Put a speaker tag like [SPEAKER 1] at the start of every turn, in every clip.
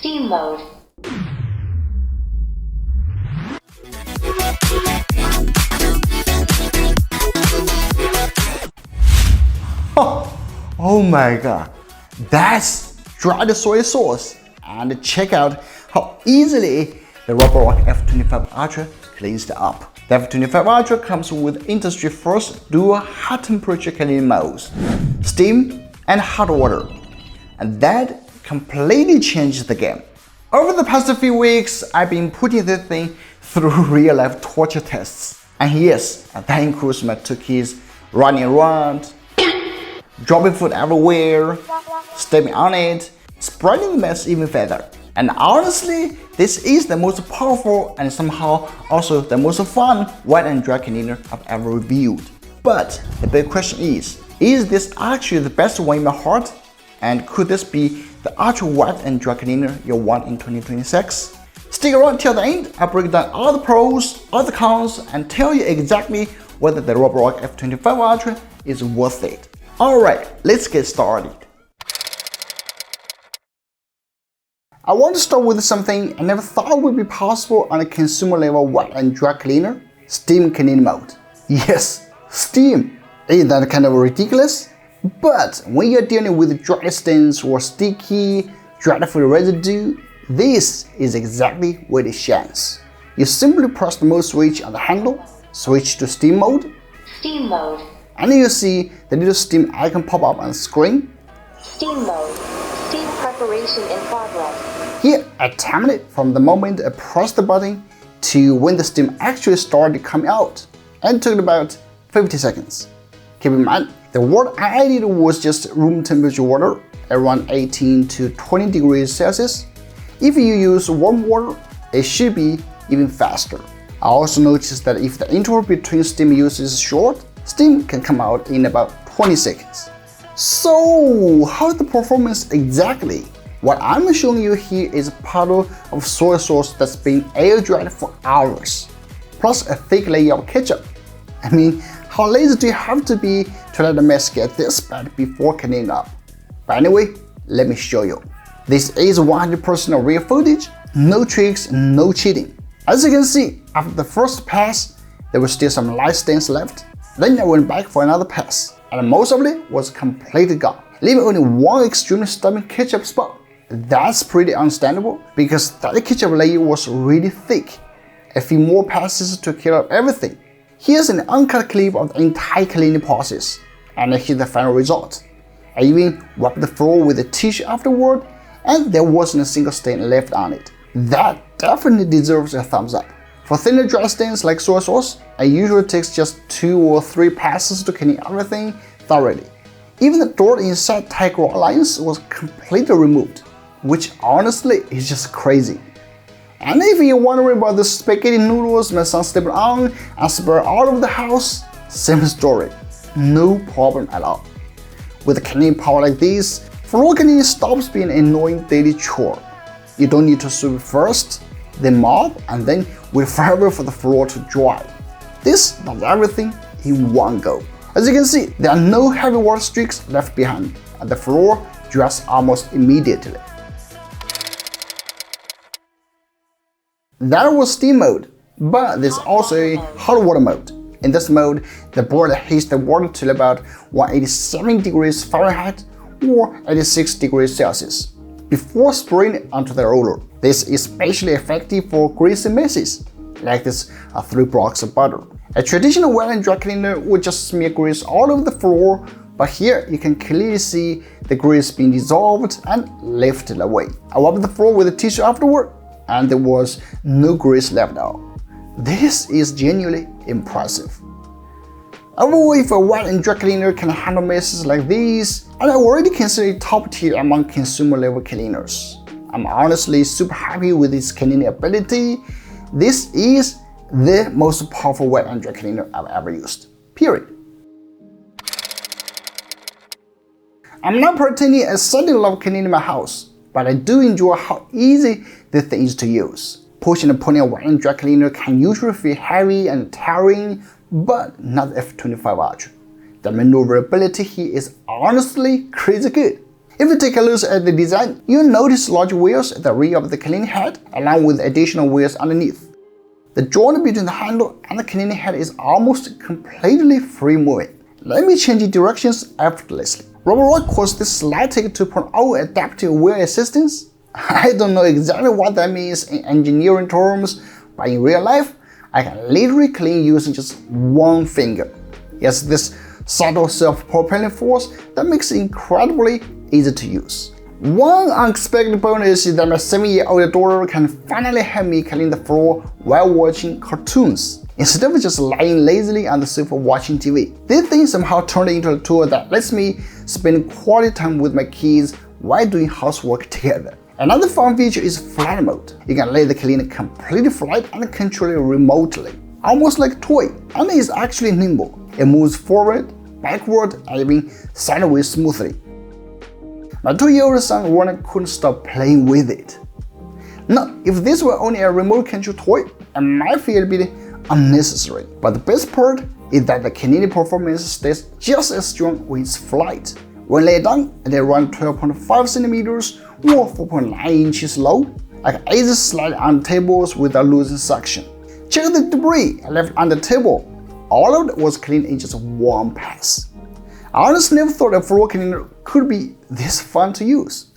[SPEAKER 1] Steam mode.
[SPEAKER 2] Oh my god, that's dried soy sauce. And check out how easily the Roborock F25 Ultra cleans it up. The F25 Ultra comes with industry first dual high temperature cleaning modes, steam and hot water, and that completely changes the game. Over the past few weeks, I've been putting this thing through real life torture tests. And yes, that includes my two kids running around, dropping food everywhere, stepping on it, spreading the mess even further. And honestly, this is the most powerful and somehow also the most fun wet and dry cleaner I've ever reviewed. But the big question is this actually the best one in my heart? And could this be the ultra wet and dry cleaner you want in 2026? Stick around till the end. I'll break down all the pros, all the cons, and tell you exactly whether the Roborock F25 Ultra is worth it. Alright, let's get started. I want to start with something I never thought would be possible on a consumer level wet and dry cleaner: steam cleaning mode. Yes, steam. Ain't that kind of ridiculous? But when you're dealing with dry stains or sticky, dreadful residue, this is exactly what it shines. You simply press the mode switch on the handle, switch to steam mode,
[SPEAKER 1] Steam mode.
[SPEAKER 2] and you see the little steam icon pop up on the screen.
[SPEAKER 1] Steam mode. Steam preparation in progress.
[SPEAKER 2] Here, I timed it from the moment I pressed the button to when the steam actually started coming out, and it took about 50 seconds. Keep in mind, the water I added was just room temperature water, around 18 to 20 degrees Celsius. If you use warm water, it should be even faster. I also noticed that if the interval between steam use is short, steam can come out in about 20 seconds. So, how's the performance exactly? What I'm showing you here is a puddle of soy sauce that's been air dried for hours, plus a thick layer of ketchup. I mean, how lazy do you have to be to let the mess get this bad before cleaning up? But anyway, let me show you. This is 100% real footage, no tricks, no cheating. As you can see, after the first pass, there were still some light stains left. Then I went back for another pass, and most of it was completely gone, leaving only one extremely stubborn ketchup spot. That's pretty understandable because that ketchup layer was really thick. A few more passes to clear up everything. Here's an uncut clip of the entire cleaning process, and here's the final result. I even wiped the floor with a tissue afterward, and there wasn't a single stain left on it. That definitely deserves a thumbs up. For thinner dry stains like soy sauce, it usually takes just 2 or 3 passes to clean everything thoroughly. Even the dirt inside tight raw lines was completely removed, which honestly is just crazy. And if you're wondering about the spaghetti noodles my son stepped on and spread all over the house, same story, no problem at all. With a cleaning power like this, floor cleaning stops being an annoying daily chore. You don't need to sweep first, then mop, and then wait forever for the floor to dry. This does everything in one go. As you can see, there are no heavy water streaks left behind, and the floor dries almost immediately. That was steam mode, but there's also a hot water mode. In this mode, the board heats the water to about 187 degrees Fahrenheit or 86 degrees Celsius before spraying it onto the roller. This is especially effective for greasy messes, like this 3 blocks of butter. A traditional wet and dry cleaner would just smear grease all over the floor, but here you can clearly see the grease being dissolved and lifted away. I wiped the floor with a tissue afterward, and there was no grease left out. This is genuinely impressive. Overall, if a wet and dry cleaner can handle messes like these, I already consider it top tier among consumer level cleaners. I'm honestly super happy with its cleaning ability. This is the most powerful wet and dry cleaner I've ever used, period. I'm not pretending I suddenly love cleaning my house, but I do enjoy how easy this thing is to use. Pushing and pulling a wet and dry cleaner can usually feel heavy and tiring, but not the F25 Ultra. The maneuverability here is honestly crazy good. If you take a look at the design, you'll notice large wheels at the rear of the cleaning head, along with additional wheels underneath. The joint between the handle and the cleaning head is almost completely free moving. Let me change directions effortlessly. Roborock calls this SlideTech 2.0 adaptive wheel assistance. I don't know exactly what that means in engineering terms, but in real life, I can literally clean using just one finger. Yes, this subtle self-propelling force that makes it incredibly easy to use. One unexpected bonus is that my 7-year-old daughter can finally help me clean the floor while watching cartoons, instead of just lying lazily on the sofa watching TV. This thing somehow turned into a tool that lets me spend quality time with my kids while doing housework together. Another fun feature is flight mode. You can let the cleaner completely fly and control it remotely, almost like a toy, and it is actually nimble. It moves forward, backward, and even sideways smoothly. My 2-year-old son Warren couldn't stop playing with it. Now, if this were only a remote control toy, it might feel a bit unnecessary. But the best part is that the cleaning performance stays just as strong with its flight. When laid down at around 12.5 centimeters or 4.9 inches low, I can easily slide on tables without losing suction. Check the debris I left on the table. All of it was cleaned in just one pass. I honestly never thought a floor cleaner could be this fun to use.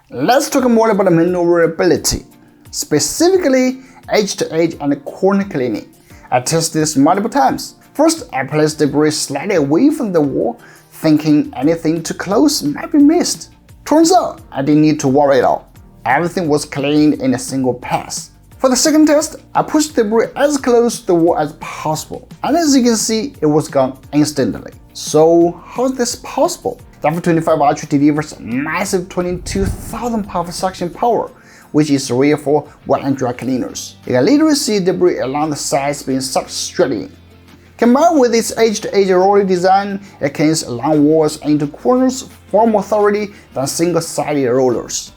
[SPEAKER 2] Let's talk more about maneuverability, specifically edge-to-edge and corner cleaning. I tested this multiple times. First, I placed debris slightly away from the wall, thinking anything too close might be missed. Turns out, I didn't need to worry at all. Everything was cleaned in a single pass. For the second test, I pushed the debris as close to the wall as possible, and as you can see, it was gone instantly. So how is this possible? The F25 Ultra delivers massive 22,000 pound suction power, which is rare for wet and dry cleaners. You can literally see debris along the sides being sucked straight in. Combined with its edge-to-edge roller design, it cleans along walls into corners far more thoroughly than single-sided rollers.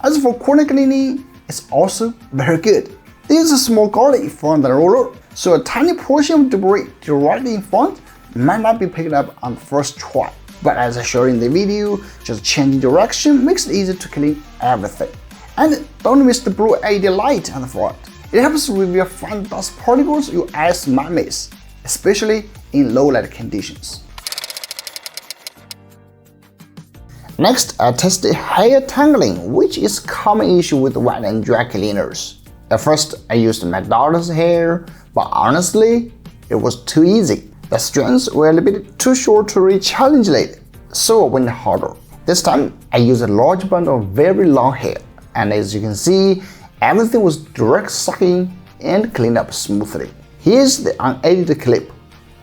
[SPEAKER 2] As for corner cleaning, it's also very good. There is a small gully in front of the roller, so a tiny portion of debris directly in front might not be picked up on the first try. But as I showed in the video, just changing direction makes it easy to clean everything. And don't miss the blue LED light on the front. It helps reveal fine dust particles your eyes might miss, especially in low light conditions. Next, I tested hair tangling, which is a common issue with wet and dry cleaners. At first, I used my daughter's hair, but honestly, it was too easy. The strands were a little bit too short to reach challenge late, so I went harder. This time, I used a large bundle of very long hair, and as you can see, everything was direct sucking and cleaned up smoothly. Here's the unedited clip.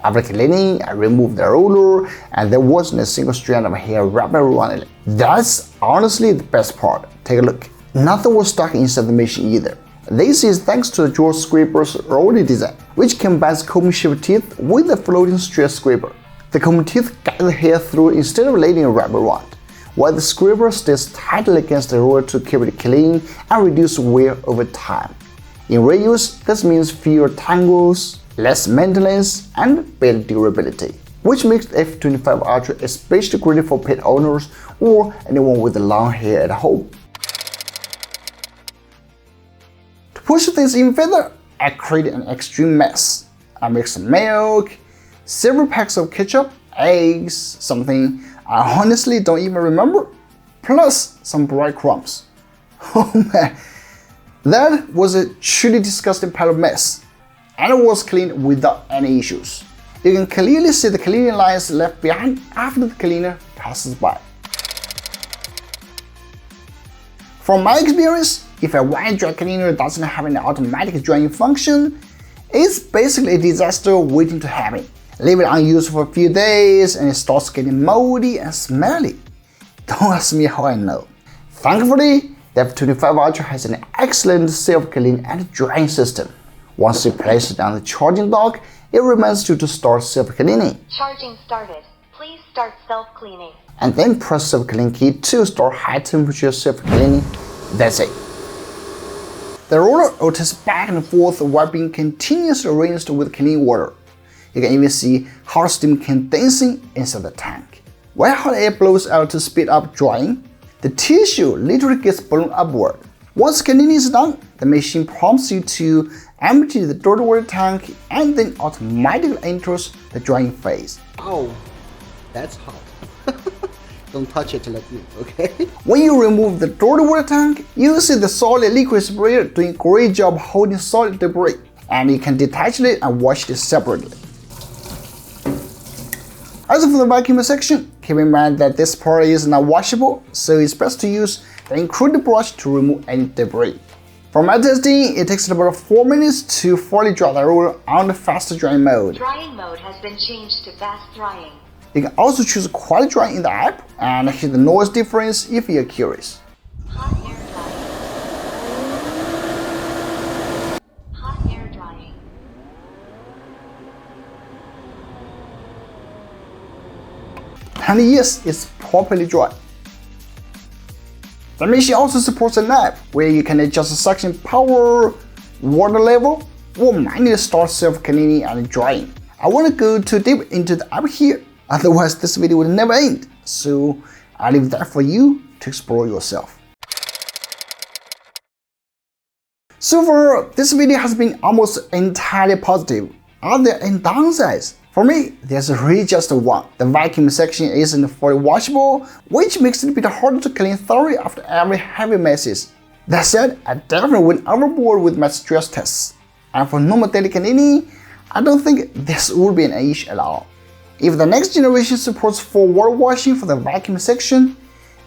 [SPEAKER 2] After cleaning, I removed the roller and there wasn't a single strand of hair wrapped around it. That's honestly the best part. Take a look. Nothing was stuck inside the machine either. This is thanks to the JawScrapers roller design, which combines comb-shaped teeth with a floating stress scraper. The comb teeth guide the hair through instead of letting it wrap around, while the scraper stays tightly against the roller to keep it clean and reduce wear over time. In reuse, this means fewer tangles, less maintenance, and better durability, which makes the F25 Ultra especially great for pet owners or anyone with long hair at home. To push things even further, I created an extreme mess. I mixed milk, several packs of ketchup, eggs, something I honestly don't even remember, plus some breadcrumbs. Oh man, that was a truly disgusting pile of mess. And it was cleaned without any issues. You can clearly see the cleaning lines left behind after the cleaner passes by. From my experience, if a wet dry cleaner doesn't have an automatic drying function, it's basically a disaster waiting to happen. Leave it unused for a few days and it starts getting moldy and smelly. Don't ask me how I know. Thankfully, the F25 Ultra has an excellent self-cleaning and drying system. Once you place it on the charging dock, it reminds you to start self-cleaning.
[SPEAKER 1] Charging started. Please start self-cleaning. And
[SPEAKER 2] then press self-clean key to start high-temperature self-cleaning. That's it. The roller rotates back and forth while being continuously rinsed with clean water. You can even see hot steam condensing inside the tank. When hot air blows out to speed up drying, the tissue literally gets blown upward. Once cleaning is done, the machine prompts you to empty the dirty water tank and then automatically enters the drying phase.
[SPEAKER 3] Oh, that's hot. Don't touch it like me, okay?
[SPEAKER 2] When you remove the dirty water tank, you see the solid liquid sprayer doing a great job holding solid debris, and you can detach it and wash it separately. As for the vacuum section, keep in mind that this part is not washable, so it's best to use the included brush to remove any debris. For my testing, it takes about 4 minutes to fully dry the roller on the fast drying mode.
[SPEAKER 1] Drying mode has been changed to fast drying.
[SPEAKER 2] You can also choose quiet drying in the app and hear the noise difference if you're curious.
[SPEAKER 1] Hot air drying. Hot air drying.
[SPEAKER 2] And yes, it's properly dry. The machine also supports an app where you can adjust the suction power, water level, or manually start self-cleaning and drying. I won't go too deep into the app here, otherwise this video will never end, so I'll leave that for you to explore yourself. So far, this video has been almost entirely positive. Are there any downsides? For me, there's really just one. The vacuum section isn't fully washable, which makes it a bit harder to clean thoroughly after every heavy messes. That said, I definitely went overboard with my stress tests. And for normal daily cleaning, I don't think this would be an issue at all. If the next generation supports full water washing for the vacuum section,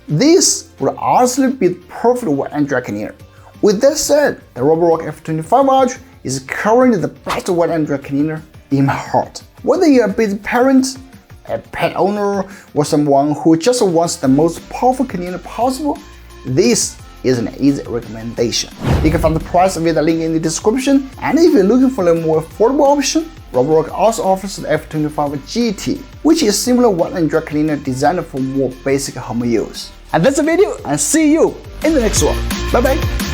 [SPEAKER 2] this would honestly be the perfect wet and dry cleaner. With that said, the Roborock F25 Ultra is currently the best wet and dry cleaner in my heart. Whether you're a busy parent, a pet owner, or someone who just wants the most powerful cleaner possible, this is an easy recommendation. You can find the price via the link in the description, and if you're looking for a more affordable option, Roborock also offers the F25 GT, which is a similar wet and dry cleaner designed for more basic home use. And that's the video, and see you in the next one. Bye bye!